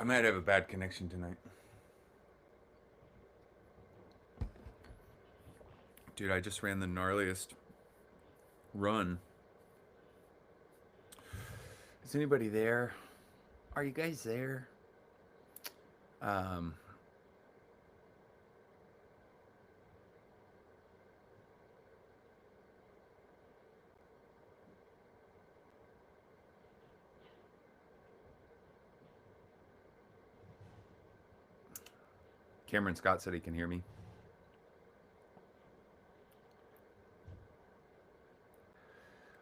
might have a bad connection tonight. Dude, I just ran the gnarliest run. Is anybody there? Are you guys there? Um, Cameron Scott said he can hear me.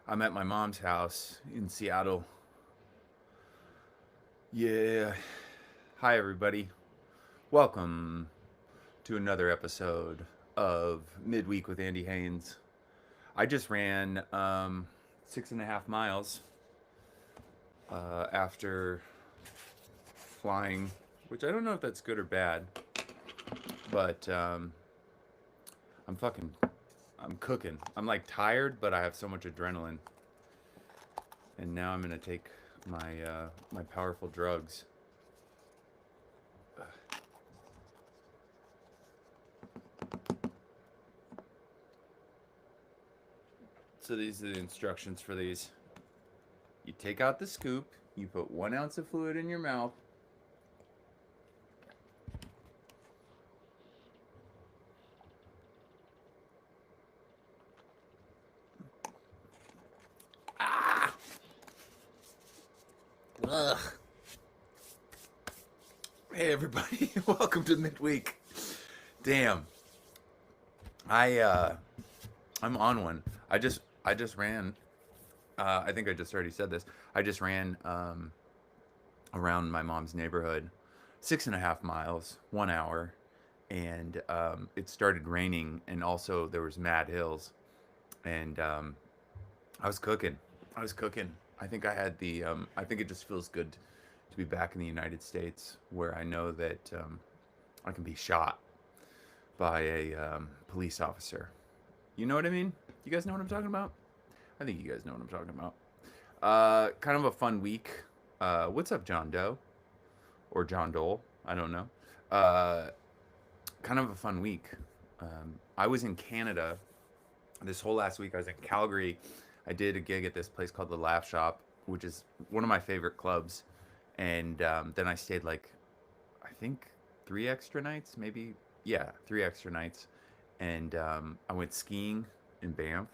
I'm at my mom's house in Seattle. Yeah. Hi, everybody. Welcome to another episode of Midweek with Andy Haynes. I just ran 6.5 miles after flying, which I don't know if that's good or bad, but I'm cooking. I'm like tired, but I have so much adrenaline. And now I'm gonna take my powerful drugs. So these are the instructions for these. You take out the scoop, you put 1 ounce of fluid in your mouth. Ah! Ugh. Hey everybody, welcome to midweek. Damn. I'm on one. I just ran I think I just already said this. I just ran around my mom's neighborhood, 6.5 miles, 1 hour, and it started raining, and also there was mad hills, and I was cooking. I was cooking. I think I had the. I think it just feels good to be back in the United States, where I know that I can be shot by a police officer. You know what I mean? You guys know what I'm talking about? I think you guys know what I'm talking about. Kind of a fun week. What's up, John Doe? Or John Dole? I don't know. Uh, Kind of a fun week. I was in Canada this whole last week. I was in Calgary. I did a gig at this place called the Laugh Shop, which is one of my favorite clubs. And then I stayed like, I think 3 extra nights, maybe. Yeah, 3 extra nights. And I went skiing in Banff,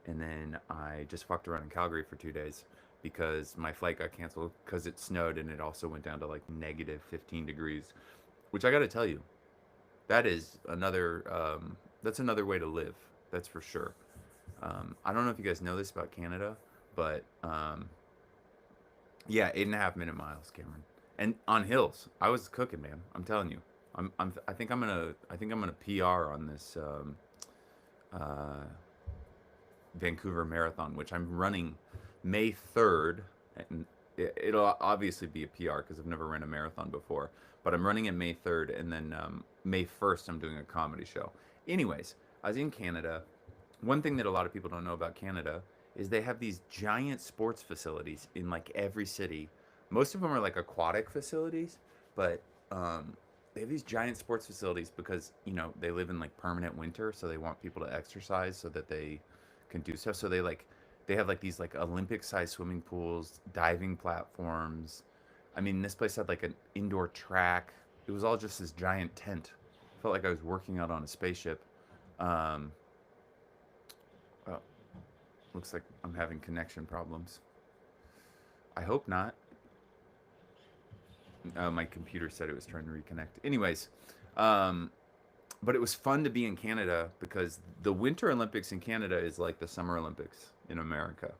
and then I just fucked around in Calgary for 2 days because my flight got canceled because it snowed, and it also went down to like negative 15 degrees, which I got to tell you, that is another that's another way to live. That's for sure. I don't know if you guys know this about Canada, but yeah, 8.5 minute miles, Cameron, and on hills. I was cooking, man. I'm telling you. I think I'm gonna PR on this uh, Vancouver Marathon, which I'm running May 3rd. And it'll obviously be a PR because I've never ran a marathon before. But I'm running it May 3rd, and then May 1st, I'm doing a comedy show. Anyways, I was in Canada. One thing that a lot of people don't know about Canada is they have these giant sports facilities in like every city. Most of them are like aquatic facilities, but they have these giant sports facilities because they live in like permanent winter, so they want people to exercise so that they can do stuff. So they have like these like Olympic sized swimming pools, diving platforms. I mean, this place had like an indoor track. It was all just this giant tent. Felt like I was working out on a spaceship. Um, oh, looks like I'm having connection problems. I hope not. My computer said it was trying to reconnect. Anyways, um, but it was fun to be in Canada because the Winter Olympics in Canada is like the Summer Olympics in America.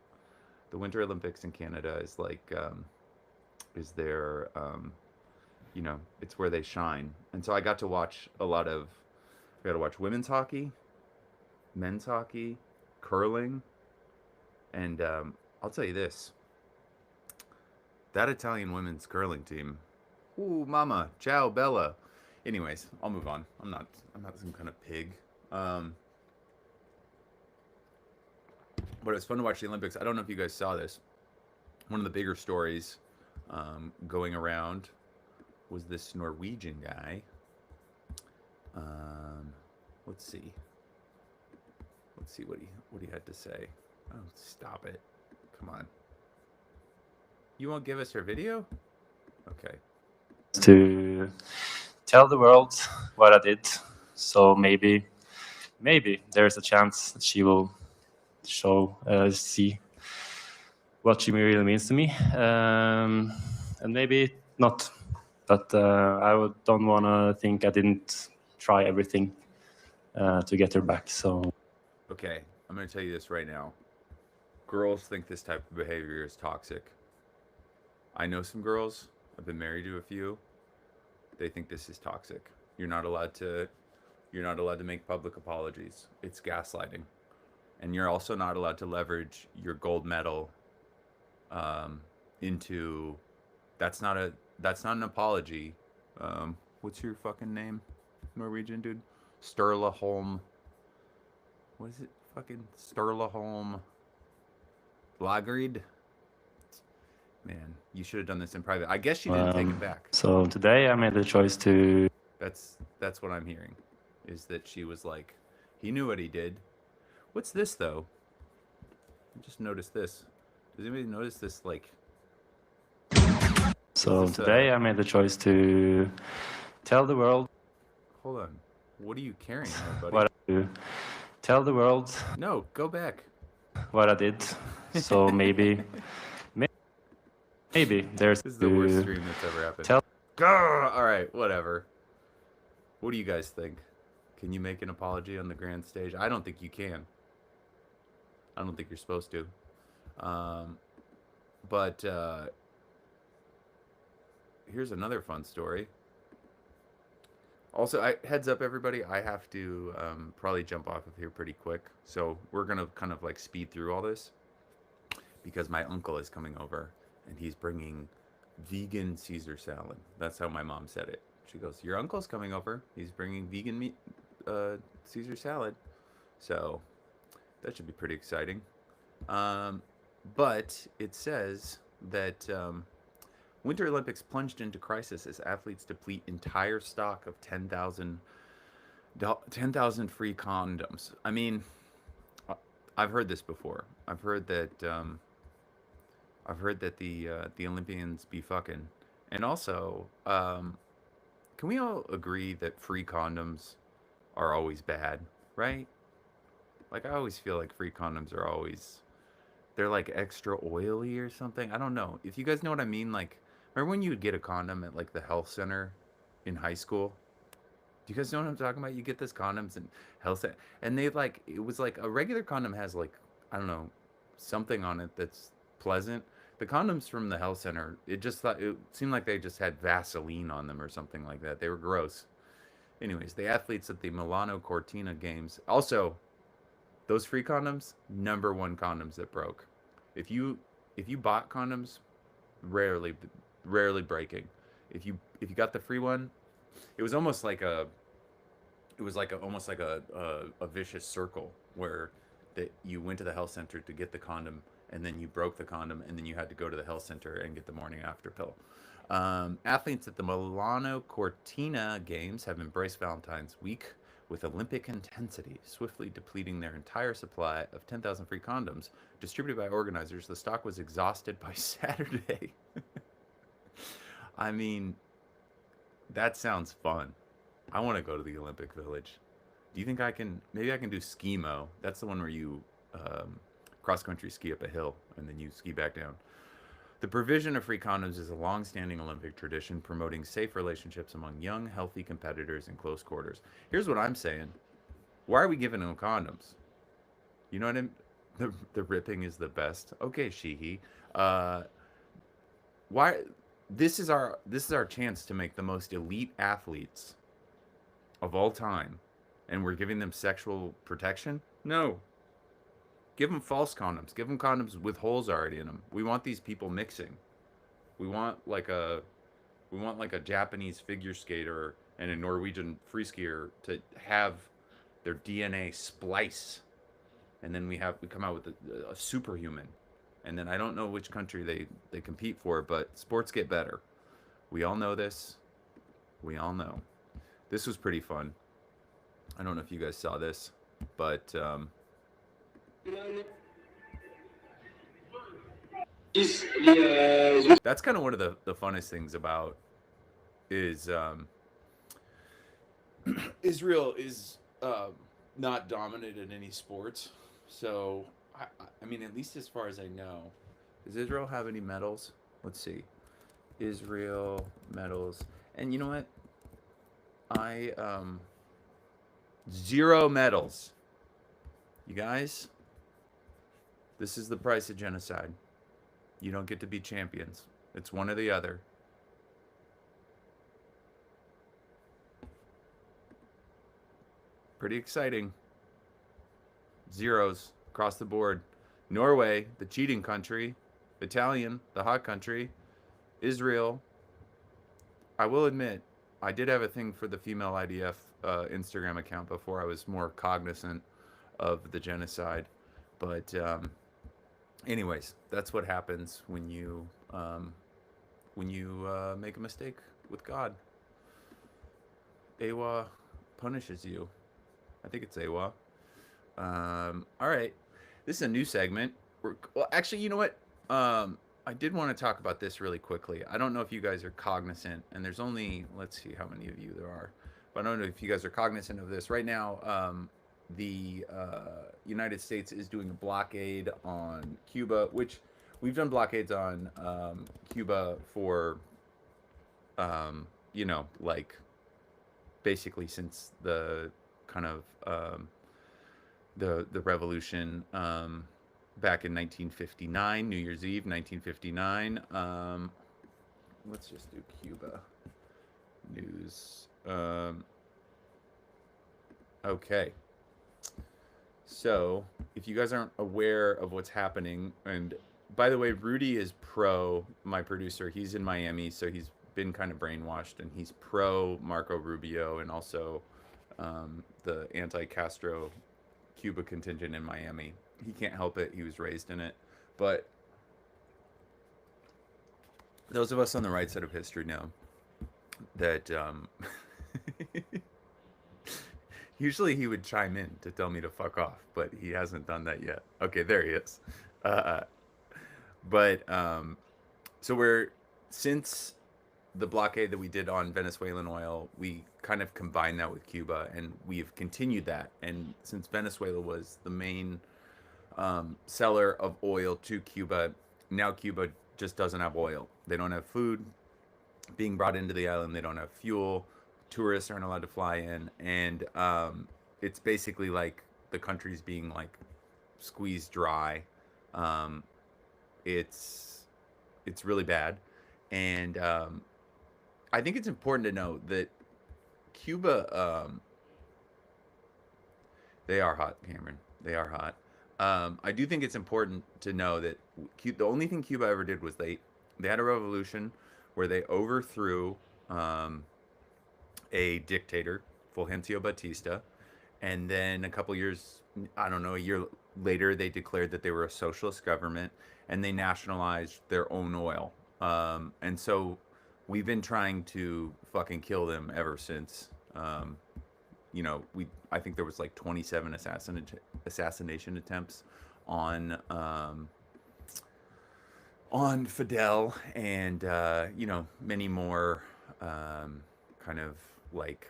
The Winter Olympics in Canada is like is their it's where they shine. And so I got to watch a lot of I got to watch women's hockey, men's hockey, curling, and I'll tell you this: that Italian women's curling team. Ooh, mama, ciao, Bella. Anyways, I'll move on. I'm not some kind of pig. Um, but it was fun to watch the Olympics. I don't know if you guys saw this. One of the bigger stories going around. was this Norwegian guy. Let's see. Let's see what he had to say. Oh, stop it! Come on. You won't give us her video? Okay. To tell the world what I did, so maybe there's a chance that she will see what she really means to me, and maybe not. But don't want to think I didn't try everything to get her back. So Okay, I'm going to tell you this right now. Girls think this type of behavior is toxic. I know some girls. I've been married to a few. They think this is toxic. You're not allowed to make public apologies. It's gaslighting. And you're also not allowed to leverage your gold medal into that's not an apology. What's your fucking name? Norwegian dude? Sturla Holm. What is it? Fucking Sturla Holm Lagerid? Man, you should have done this in private. I guess she didn't take it back. So today I made the choice to... That's what I'm hearing. Is that she was like, he knew what he did. What's this though? I just noticed this. Does anybody notice this like... So today I made the choice to tell the world... Hold on. What are you carrying there, buddy? What I tell the world... No, go back. What I did. So maybe there's... This is the worst stream that's ever happened. All right, whatever. What do you guys think? Can you make an apology on the grand stage? I don't think you can. I don't think you're supposed to. But here's another fun story. Also, heads up, everybody, I have to probably jump off of here pretty quick. So we're going to kind of like speed through all this because my uncle is coming over and he's bringing vegan Caesar salad. That's how my mom said it. She goes, your uncle's coming over. He's bringing vegan meat, Caesar salad. So that should be pretty exciting. But it says that Winter Olympics plunged into crisis as athletes deplete entire stock of 10,000 free condoms. I mean, I've heard this before. I've heard that the Olympians be fucking, and also, can we all agree that free condoms are always bad, right? Like I always feel like free condoms are always, they're like extra oily or something. I don't know. If you guys know what I mean, like, remember when you would get a condom at like the health center in high school? Do you guys know what I'm talking about? You get this condoms in health center, and they like, it was like a regular condom has like, I don't know, something on it that's pleasant. The condoms from the health center, it seemed like they just had Vaseline on them or something like that. They were gross. Anyways, the athletes at the Milano Cortina games, also, those free condoms, #1 condoms that broke. If you bought condoms, rarely breaking. If you got the free one, it was almost like a vicious circle where that you went to the health center to get the condom, and then you broke the condom, and then you had to go to the health center and get the morning after pill. Athletes at the Milano Cortina games have embraced Valentine's week with Olympic intensity, swiftly depleting their entire supply of 10,000 free condoms distributed by organizers. The stock was exhausted by Saturday. I mean, that sounds fun. I want to go to the Olympic Village. Do you think maybe I can do skimo? That's the one where you cross-country ski up a hill and then you ski back down. The provision of free condoms is a long-standing Olympic tradition promoting safe relationships among young, healthy competitors in close quarters. Here's what I'm saying. Why are we giving them condoms? You know what I mean? The ripping is the best. Okay, Sheehy. Why? This is our chance to make the most elite athletes of all time, and we're giving them sexual protection? No. Give them false condoms. Give them condoms with holes already in them. We want these people mixing. We want like a Japanese figure skater and a Norwegian free skier to have their DNA splice, and then we come out with a superhuman. And then I don't know which country they compete for, but sports get better. We all know this. We all know. This was pretty fun. I don't know if you guys saw this, but that's kind of one of the funnest things about is Israel is not dominant in any sports. So, I mean, at least as far as I know, does Israel have any medals? Let's see. Israel medals. And you know what? I, 0 medals. You guys, this is the price of genocide. You don't get to be champions. It's one or the other. Pretty exciting. Zeros across the board. Norway, the cheating country. Italian, the hot country. Israel. I will admit, I did have a thing for the female IDF Instagram account before I was more cognizant of the genocide. But anyways, that's what happens when you make a mistake with God. Ewa punishes you. I think it's Ewa. All right. This is a new segment. Well, actually, you know what? I did want to talk about this really quickly. I don't know if you guys are cognizant, and there's only, let's see how many of you there are, but I don't know if you guys are cognizant of this. Right now, the United States is doing a blockade on Cuba, which we've done blockades on Cuba for, like basically since the kind of the revolution back in 1959, New Year's Eve, 1959. Let's just do Cuba news. Okay. So, if you guys aren't aware of what's happening, and by the way, Rudy is pro, my producer. He's in Miami, so he's been kind of brainwashed, and he's pro Marco Rubio and also the anti-Castro Cuba contingent in Miami. He can't help it. He was raised in it. But those of us on the right side of history know that usually he would chime in to tell me to fuck off, but he hasn't done that yet. Okay, there he is. So since the blockade that we did on Venezuelan oil, we kind of combined that with Cuba, and we've continued that. And since Venezuela was the main seller of oil to Cuba, now Cuba just doesn't have oil. They don't have food being brought into the island. They don't have fuel. Tourists aren't allowed to fly in, and it's basically like the country's being like squeezed dry. It's really bad, and I think it's important to note that Cuba, they are hot, Cameron. They are hot. I do think it's important to know that the only thing Cuba ever did was they had a revolution where they overthrew a dictator, Fulgencio Batista, and then a couple years, I don't know, a year later, they declared that they were a socialist government, and they nationalized their own oil. And so we've been trying to fucking kill them ever since. I think there was like 27 assassination attempts on Fidel, and many more kind of like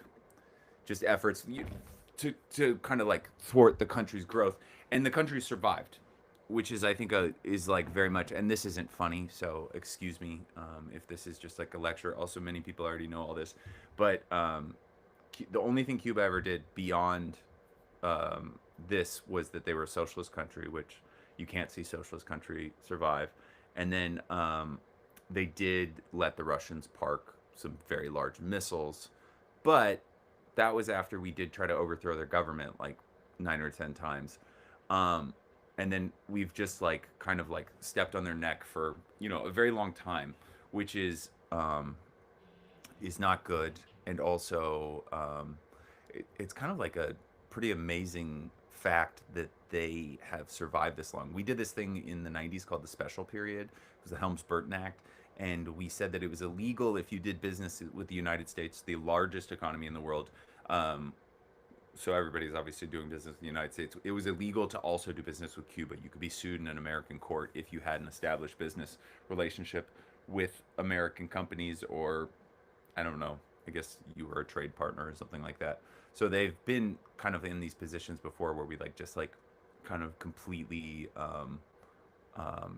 just efforts to kind of like thwart the country's growth, and the country survived, which is, I think, is like very much, and this isn't funny, so excuse me if this is just like a lecture. Also, many people already know all this, but the only thing Cuba ever did beyond this was that they were a socialist country, which you can't see socialist country survive. And then they did let the Russians park some very large missiles, but that was after we did try to overthrow their government like 9 or 10 times. And then we've just like kind of like stepped on their neck for a very long time, which is not good. And also it's kind of like a pretty amazing fact that they have survived this long. We did this thing in the 90s called the Special Period. It was the Helms-Burton Act, and we said that it was illegal if you did business with the United States, the largest economy in the world. So everybody's obviously doing business in the United States. It was illegal to also do business with Cuba. You could be sued in an American court if you had an established business relationship with American companies, or I don't know, I guess you were a trade partner or something like that. So they've been kind of in these positions before where we like just like kind of completely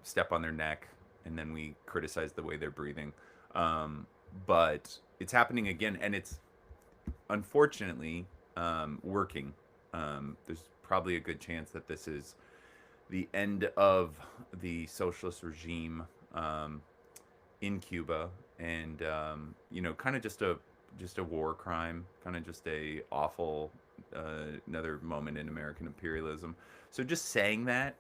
step on their neck, and then we criticize the way they're breathing. But it's happening again, and it's unfortunately working. There's probably a good chance that this is the end of the socialist regime in Cuba, and you know, kind of just a war crime, kind of just a awful another moment in American imperialism. So just saying that,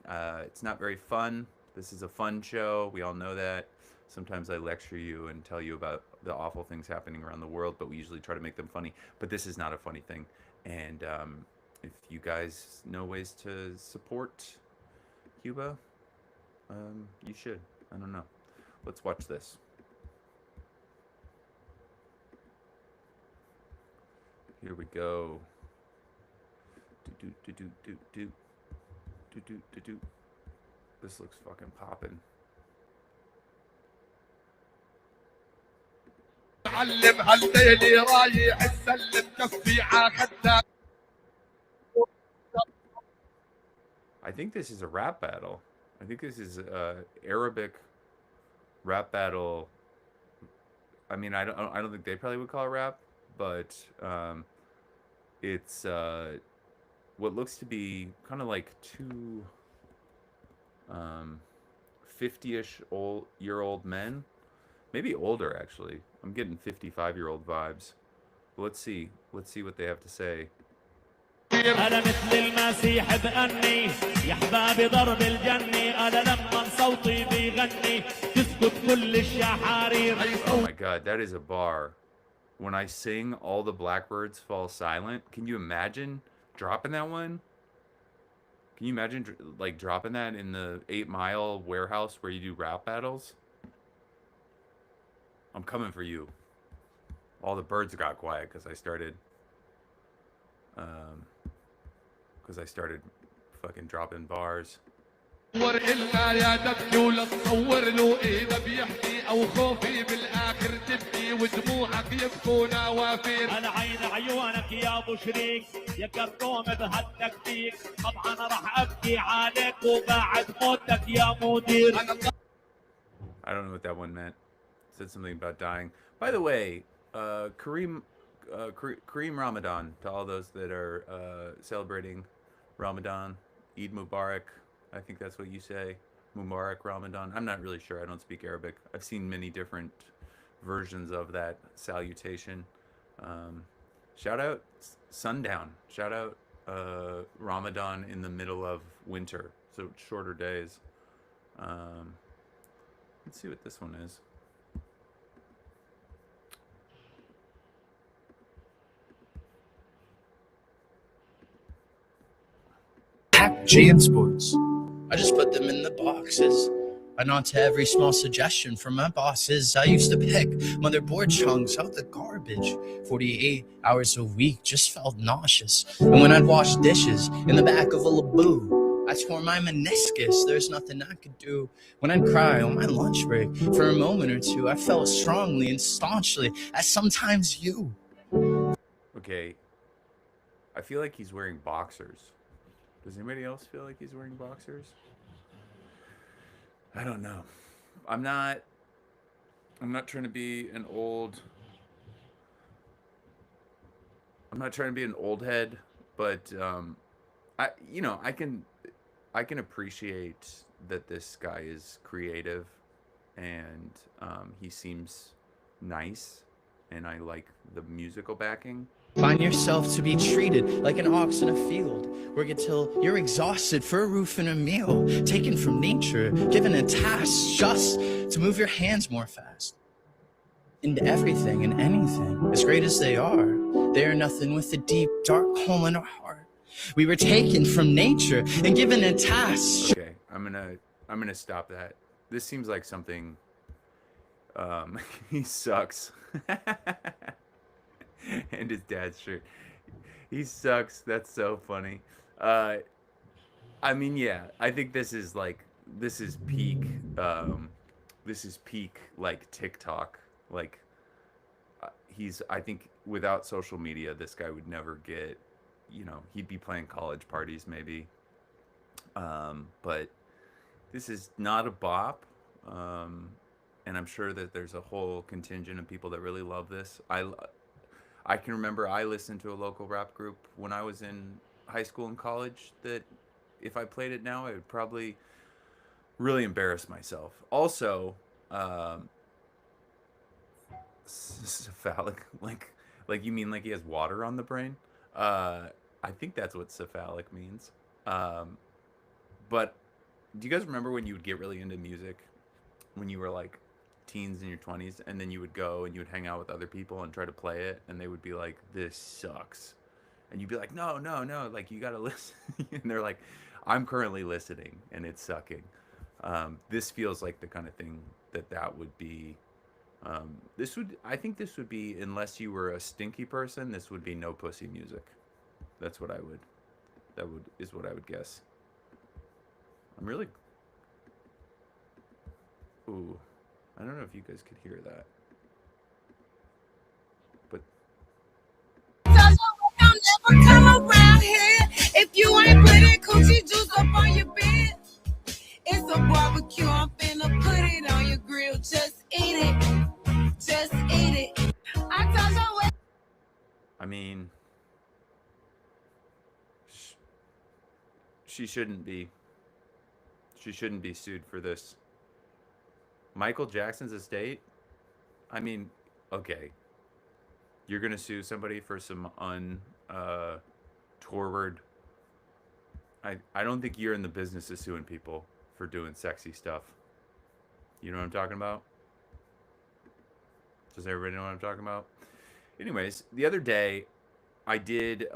it's not very fun. This is a fun show. We all know that. Sometimes I lecture you and tell you about the awful things happening around the world, but we usually try to make them funny. But this is not a funny thing. And if you guys know ways to support Cuba, you should. I don't know. Let's watch this. Here we go. This looks fucking poppin'. I think this is a rap battle. I think this is Arabic rap battle. I mean, I don't think they probably would call it rap, but it's what looks to be kind of like two 50-ish year old men, maybe older actually. I'm getting 55-year-old vibes. But let's see what they have to say. أنا مثل المسيح بأني يا حبابي ضرب الجني أنا لما صوتي بيغني تسكت كل الشحارير. Oh my god, that is a bar. When I sing, all the blackbirds fall silent. Can you imagine dropping that one? Can you imagine like dropping that in the 8 Mile warehouse where you do rap battles? I'm coming for you. All the birds got quiet because I started fucking dropping bars. ورقلنا يا دبكي ولا تصور له اذا بيحكي او خوفي بالاخر تبكي ودموعك يبكوا نوافير. انا عين عيونك يا ابو شريك يا كرتون بهدك فيك طبعا راح ابكي عليك وبعد موتك يا مدير. I don't know what that one meant. It said something about dying. By the way, Kareem Ramadan to all those that are celebrating Ramadan. Eid Mubarak. I think that's what you say. Mubarak Ramadan. I'm not really sure. I don't speak Arabic. I've seen many different versions of that salutation. Shout out sundown. Shout out Ramadan in the middle of winter. So shorter days. Let's see what this one is. Jam sports. I just put them in the boxes. I nod to every small suggestion from my bosses. I used to pick motherboard chunks out the garbage. 48 hours a week just felt nauseous. And when I'd wash dishes in the back of a Laboo, I tore my meniscus. There's nothing I could do. When I'd cry on my lunch break for a moment or two, I felt strongly and staunchly as sometimes you. Okay. I feel like he's wearing boxers. Does anybody else feel like he's wearing boxers? I don't know. I'm not trying to be an old head, but I can appreciate that this guy is creative, and he seems nice, and I like the musical backing. Find yourself to be treated like an ox in a field. Work until you're exhausted for a roof and a meal. Taken from nature, given a task just to move your hands more fast. Into everything and anything, as great as they are nothing with a deep, dark hole in our heart. We were taken from nature and given a task. Okay, I'm gonna stop that. This seems like something He sucks. And his dad's shirt. He sucks. That's so funny. I mean, yeah, I think this is peak. This is peak like TikTok. Like I think without social media, this guy would never get. He'd be playing college parties maybe. But this is not a bop. And I'm sure that there's a whole contingent of people that really love this. I can remember I listened to a local rap group when I was in high school and college that if I played it now, I would probably really embarrass myself. Also, cephalic, like you mean like he has water on the brain? I think that's what cephalic means. But do you guys remember when you would get really into music when you were like teens in your 20s, and then you would go and you would hang out with other people and try to play it, and they would be like, this sucks, and you'd be like, no, like you gotta listen. And they're like, I'm currently listening and it's sucking. This feels like the kind of thing that would be. I think this would be, unless you were a stinky person, this would be no pussy music. That's what is what I would guess. I'm really. Ooh, I don't know if you guys could hear that. But Don't never come around here if you ain't putting coochie juice up on your bed. It's a barbecue, I'm finna put it on your grill. Just eat it. Just eat it. I mean, she shouldn't be. She shouldn't be sued for this. Michael Jackson's estate? I mean, okay. You're going to sue somebody for some untoward. I don't think you're in the business of suing people for doing sexy stuff. You know what I'm talking about? Does everybody know what I'm talking about? Anyways, the other day I did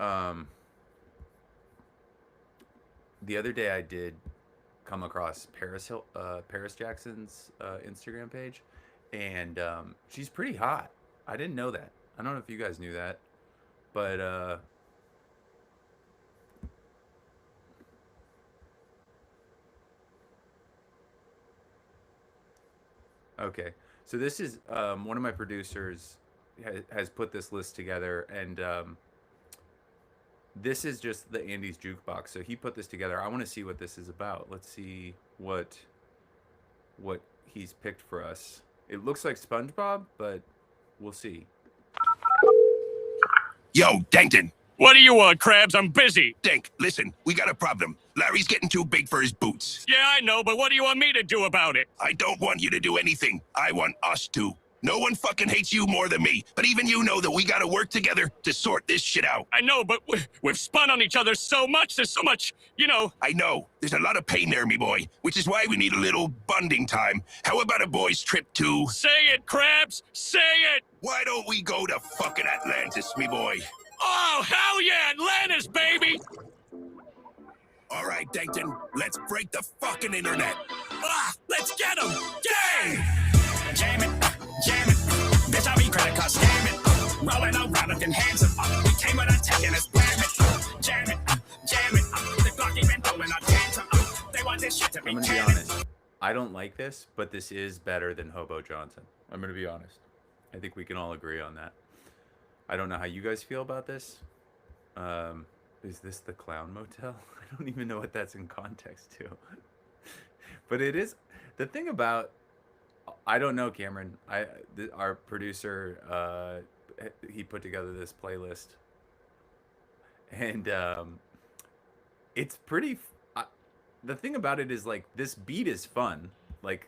come across Paris Jackson's Instagram page, and she's pretty hot. I didn't know that. I don't know if you guys knew that, but okay. So this is one of my producers has put this list together, and this is just the Andy's Jukebox. So he put this together. I want to see what this is about. Let's see what he's picked for us. It looks like SpongeBob, but we'll see. Yo, Dankton. What do you want, Krabs? I'm busy. Dank, listen, we got a problem. Larry's getting too big for his boots. Yeah, I know, but what do you want me to do about it? I don't want you to do anything. I want us to. No one fucking hates you more than me, but even you know that we gotta work together to sort this shit out. I know, but we've spun on each other so much. There's so much, I know. There's a lot of pain there, me boy, which is why we need a little bonding time. How about a boys' trip to... Say it, Krabs! Say it! Why don't we go to fucking Atlantis, me boy? Oh, hell yeah! Atlantis, baby! All right, Dankton, let's break the fucking internet. Let's get him! Gang! Jam it, bitch, I be credit card scam it. Rolling around looking handsome. We came with a tech and it's blam it. Jam it, the Glock even throwing a tantrum. They want this shit to be I'm gonna be honest. I don't like this, but this is better than Hobo Johnson. I'm gonna be honest. I think we can all agree on that. I don't know how you guys feel about this. Is this the Clown Motel? I don't even know what that's in context to. But it is. The thing about, I don't know, Cameron. Our producer, he put together this playlist, and it's pretty. The thing about it is, like, this beat is fun. Like,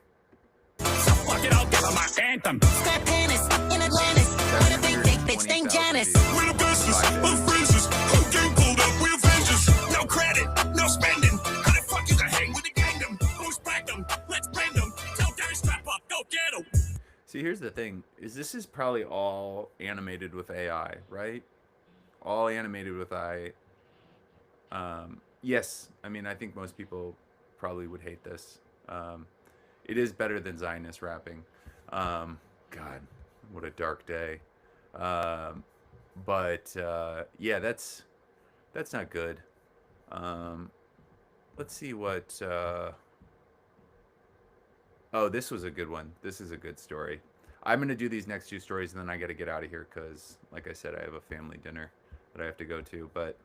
so fuck it, I'll give her my anthem. Scrap Panis in Atlantis. With a big dick bitch named Janice. We're the bestest of friends. Whole game pulled up, we're Avengers. No credit, no spending. How the fuck you gonna hang with the kingdom? Who's back them? Let's bend them. Tell Gary strap up. Go get him. see, here's the thing: this is probably all animated with AI, right? All animated with AI. Yes, I mean, I think most people probably would hate this. It is better than Zionist rapping. God, what a dark day. But yeah, that's not good. Let's see what. Oh, this was a good one. This is a good story. I'm gonna do these next 2 stories, and then I got to get out of here because, like I said, I have a family dinner that I have to go to. But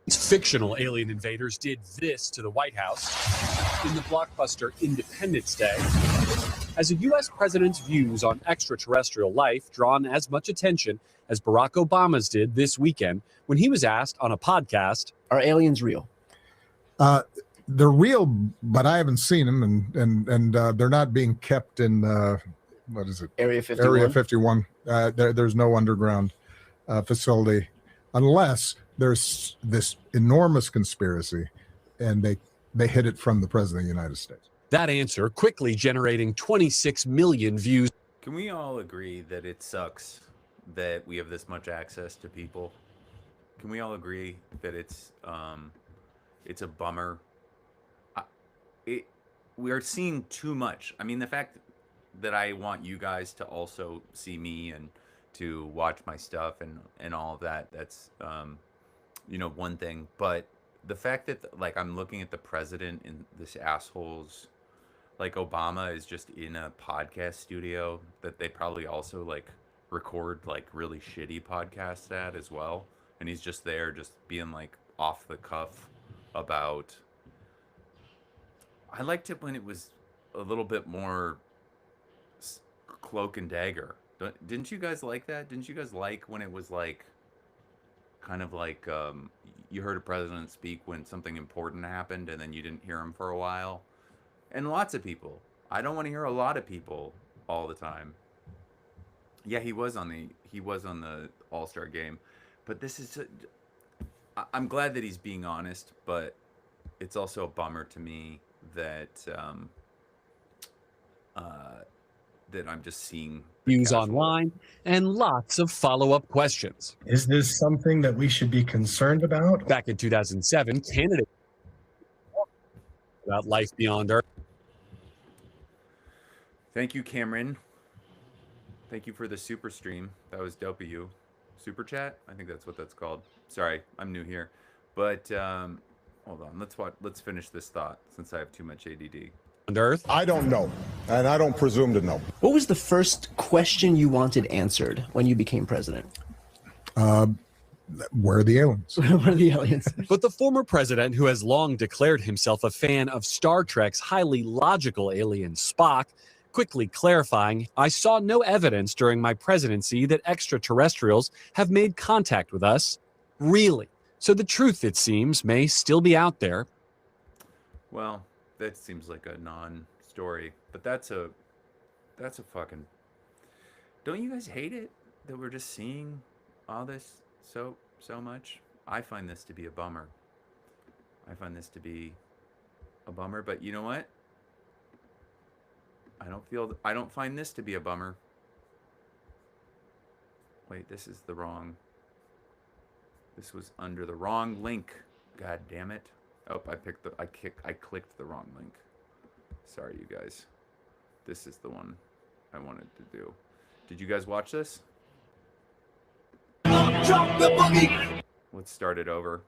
fictional alien invaders did this to the White House in the blockbuster Independence Day, as a U.S. president's views on extraterrestrial life drawn as much attention as Barack Obama's did this weekend when he was asked on a podcast, "Are aliens real?" They're real, but I haven't seen them, and they're not being kept in what is it? Area 51. Area 51. There's no underground facility, unless there's this enormous conspiracy, and they hid it from the president of the United States. That answer quickly generating 26 million views. can we all agree that it sucks that we have this much access to people? Can we all agree that it's a bummer? We are seeing too much. I mean, the fact that I want you guys to also see me and to watch my stuff and all of that, that's one thing. But the fact that like I'm looking at the president and this asshole's, like, Obama is just in a podcast studio that they probably also like record like really shitty podcasts at as well, and he's just there just being like off the cuff about. I liked it when it was a little bit more cloak and dagger. Didn't you guys like that? Didn't you guys like when it was like kind of like you heard a president speak when something important happened and then you didn't hear him for a while? And lots of people. I don't want to hear a lot of people all the time. Yeah, he was on the All-Star game, but this is I'm glad that he's being honest, but it's also a bummer to me that that I'm just seeing views online and lots of follow-up questions. Is this something that we should be concerned about? Back in 2007, Canada about life beyond Earth. Thank you, Cameron. Thank you for the super stream. That was dope of you. Super chat? I think that's what that's called. Sorry, I'm new here. But hold on. Let's finish this thought since I have too much ADD. On Earth? I don't know, and I don't presume to know. What was the first question you wanted answered when you became president? Where are the aliens? Where are the aliens? But the former president, who has long declared himself a fan of Star Trek's highly logical alien Spock, quickly clarifying, "I saw no evidence during my presidency that extraterrestrials have made contact with us." Really? So the truth, it seems, may still be out there. Well, that seems like a non-story, but that's a fucking. Don't you guys hate it that we're just seeing all this so much? I find this to be a bummer. But you know what? I don't find this to be a bummer. Wait, this was under the wrong link. God damn it. Oh, I clicked the wrong link. Sorry, you guys. This is the one I wanted to do. Did you guys watch this? Drop the boogie. Let's start it over.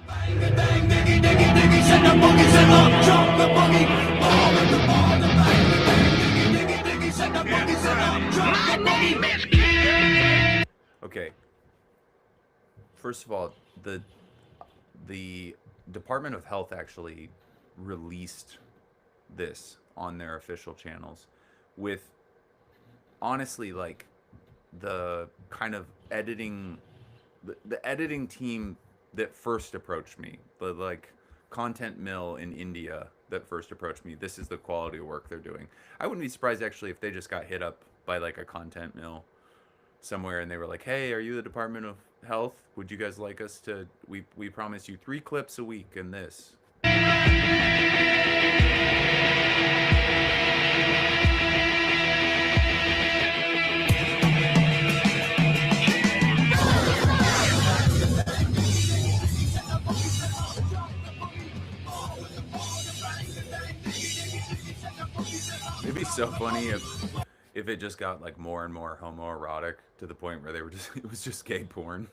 Bang, bang, diggy, diggy, diggy, send the boogie, send up, drop the boogie. Ball in the ball, the bang, bang, diggy, diggy, diggy, send the boogie, send up, drop the boogie. Okay. First of all, the Department of Health actually released this on their official channels with, honestly, like the kind of editing, the editing team that first approached me, the like content mill in India that first approached me. This is the quality of work they're doing. I wouldn't be surprised actually if they just got hit up by like a content mill somewhere and they were like, "Hey, are you the Department of Health? Would you guys like us to, we promise you 3 clips a week in this." It'd be so funny if it just got like more and more homoerotic to the point where it was just gay porn.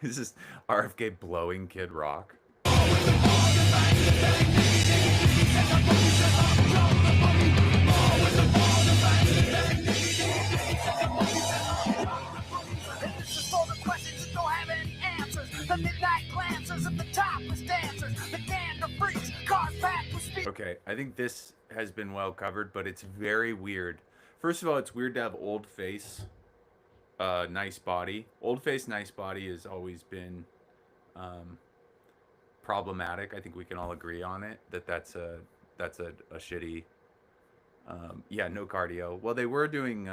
It's just RFK blowing Kid Rock. Okay, I think this has been well covered, but it's very weird. First of all, it's weird to have old face, nice body. Old face, nice body has always been problematic. I think we can all agree on it, that's a shitty, yeah, no cardio. Well, they were doing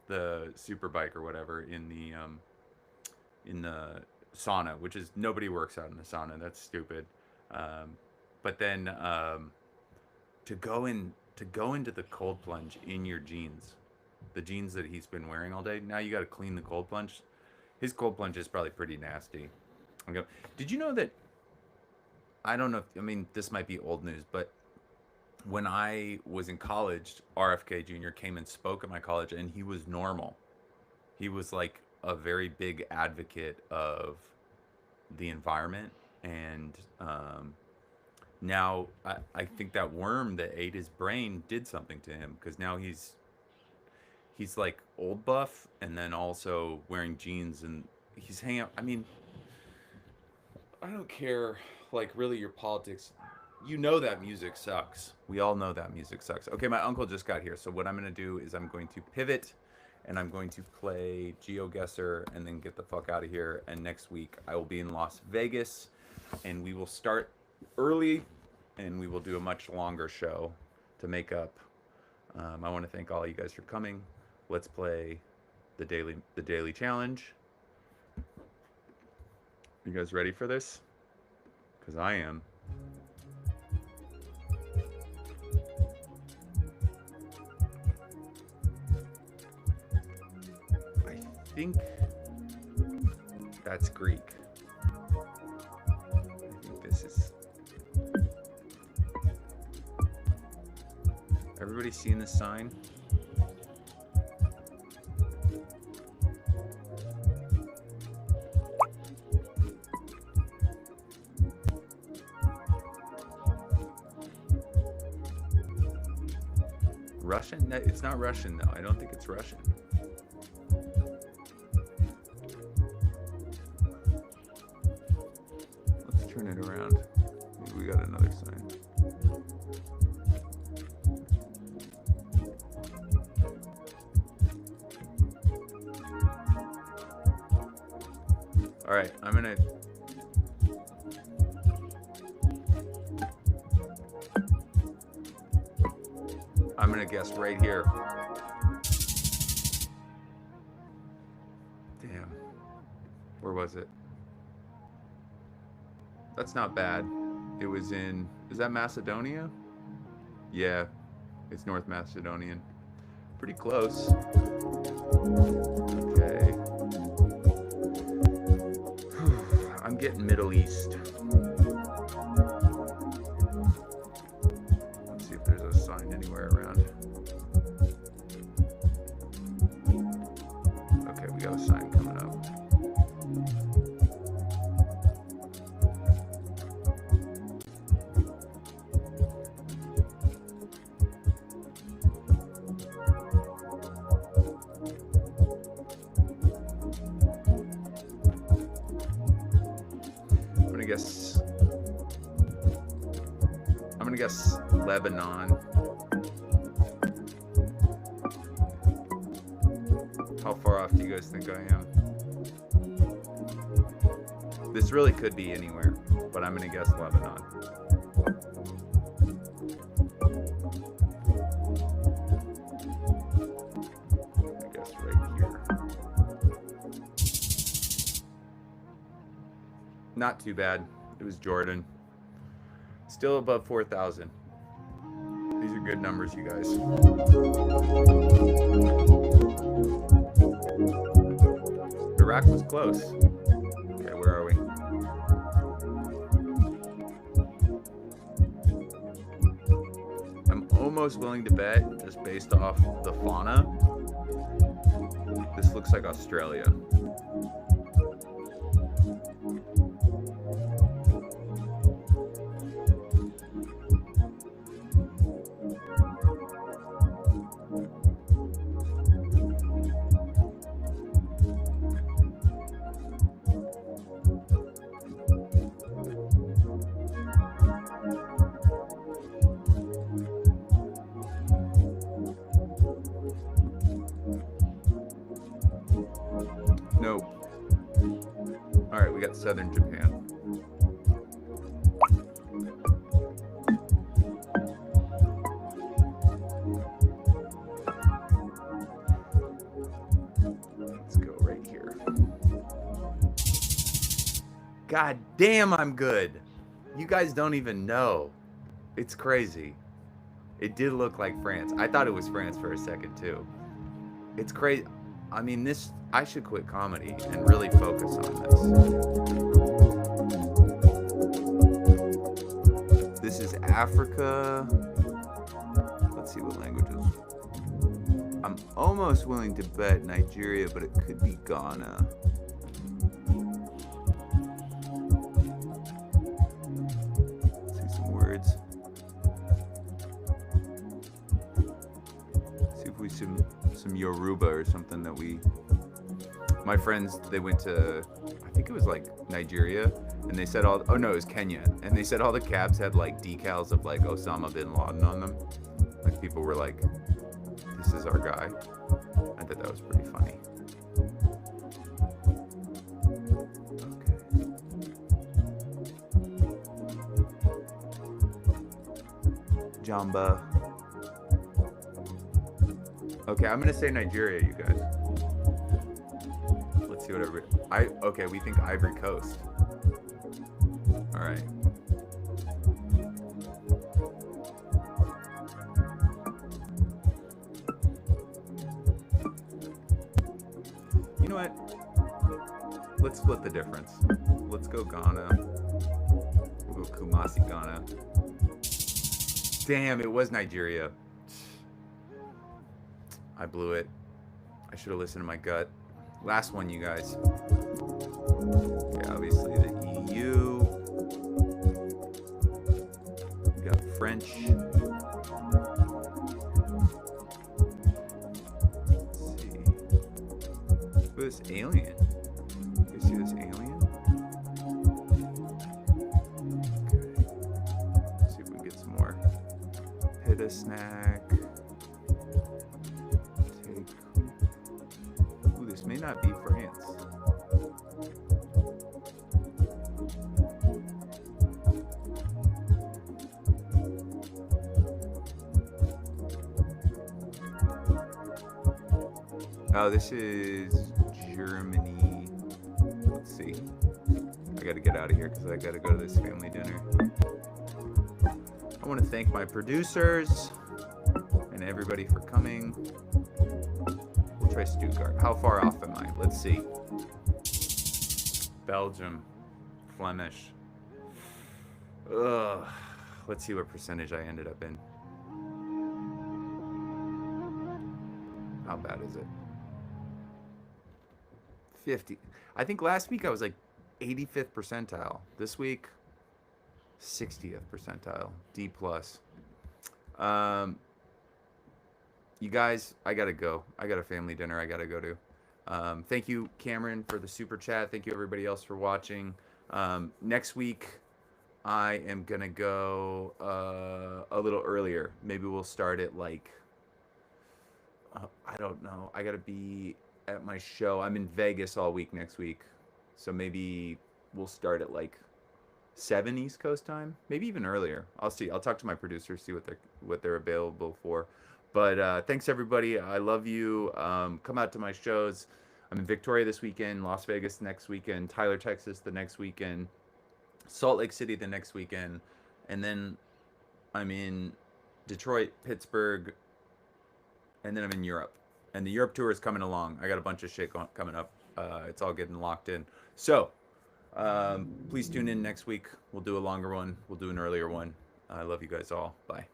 the super bike or whatever in the sauna, which is, nobody works out in the sauna. That's stupid. But then to go into the cold plunge in your jeans, the jeans that he's been wearing all day. Now you got to clean the cold plunge. His cold plunge is probably pretty nasty. Did you know that? I don't know. I mean, this might be old news, but when I was in college, RFK Jr. came and spoke at my college, and he was normal. He was like a very big advocate of the environment, and now I think that worm that ate his brain did something to him, because now he's like old buff, and then also wearing jeans, and he's hanging out. I mean, I don't care, like, really, your politics. You know that music sucks. We all know that music sucks. Okay, my uncle just got here, so what I'm going to do is I'm going to pivot, and I'm going to play GeoGuessr and then get the fuck out of here. And next week I will be in Las Vegas, and we will start early, and we will do a much longer show to make up. I want to thank all you guys for coming. Let's play the daily challenge. You guys ready for this? Because I am. I think that's Greek. I think this is. Everybody seeing this sign? Russian? It's not Russian, though. I don't think it's Russian. Let's turn it around. Maybe we got another sign. All right, I'm gonna guess right here. Damn. Where was it? That's not bad. It was in, is that Macedonia? Yeah, it's North Macedonian. Pretty close. Okay. I'm getting Middle East. Let's see if there's a sign anywhere around. Okay, we got a sign coming up. I'm gonna guess Lebanon. How far off do you guys think I am? This really could be anywhere, but I'm gonna guess Lebanon. I guess right here. Not too bad. It was Jordan. Still above 4,000. These are good numbers, you guys. Iraq was close. Okay, where are we? I'm almost willing to bet, just based off the fauna, this looks like Australia. Nope. All right, we got southern Japan. Let's go right here. God damn, I'm good. You guys don't even know. It's crazy. It did look like France. I thought it was France for a second too. It's crazy. I mean, this, I should quit comedy and really focus on this. This is Africa. Let's see what languages. I'm almost willing to bet Nigeria, but it could be Ghana. Let's see some words. See if we some Yoruba or something that we, my friends, they went to, I think it was like Nigeria, and they said all, oh no, it was Kenya, and they said all the cabs had like decals of like Osama bin Laden on them. Like people were like, this is our guy. I thought that was pretty funny. Okay. Jamba. Okay, I'm gonna say Nigeria, you guys. Let's see whatever. Okay, we think Ivory Coast. All right. You know what? Let's split the difference. Let's go Ghana. We'll go Kumasi, Ghana. Damn, it was Nigeria. I blew it. I should have listened to my gut. Last one, you guys. Okay, obviously the EU. We got French. Let's see. Look at this alien. You see this alien? Okay. Let's see if we can get some more. Hit a snack. May not be France. Oh, this is Germany. Let's see. I gotta get out of here because I gotta go to this family dinner. I want to thank my producers and everybody for coming. Try Stuttgart. How far off am I? Let's see. Belgium. Flemish. Ugh. Let's see what percentage I ended up in. How bad is it? 50. I think last week I was like 85th percentile. This week, 60th percentile. D+. You guys, I gotta go. I got a family dinner I gotta go to. Thank you, Cameron, for the super chat. Thank you, everybody else, for watching. Next week, I am gonna go a little earlier. Maybe we'll start at like, I don't know. I gotta be at my show. I'm in Vegas all week next week, so maybe we'll start at like 7 East Coast time. Maybe even earlier. I'll see. I'll talk to my producers, see what they're available for. But thanks, everybody. I love you. Come out to my shows. I'm in Victoria this weekend, Las Vegas next weekend, Tyler, Texas the next weekend, Salt Lake City the next weekend, and then I'm in Detroit, Pittsburgh, and then I'm in Europe. And the Europe tour is coming along. I got a bunch of shit coming up. It's all getting locked in. So please tune in next week. We'll do a longer one. We'll do an earlier one. I love you guys all. Bye.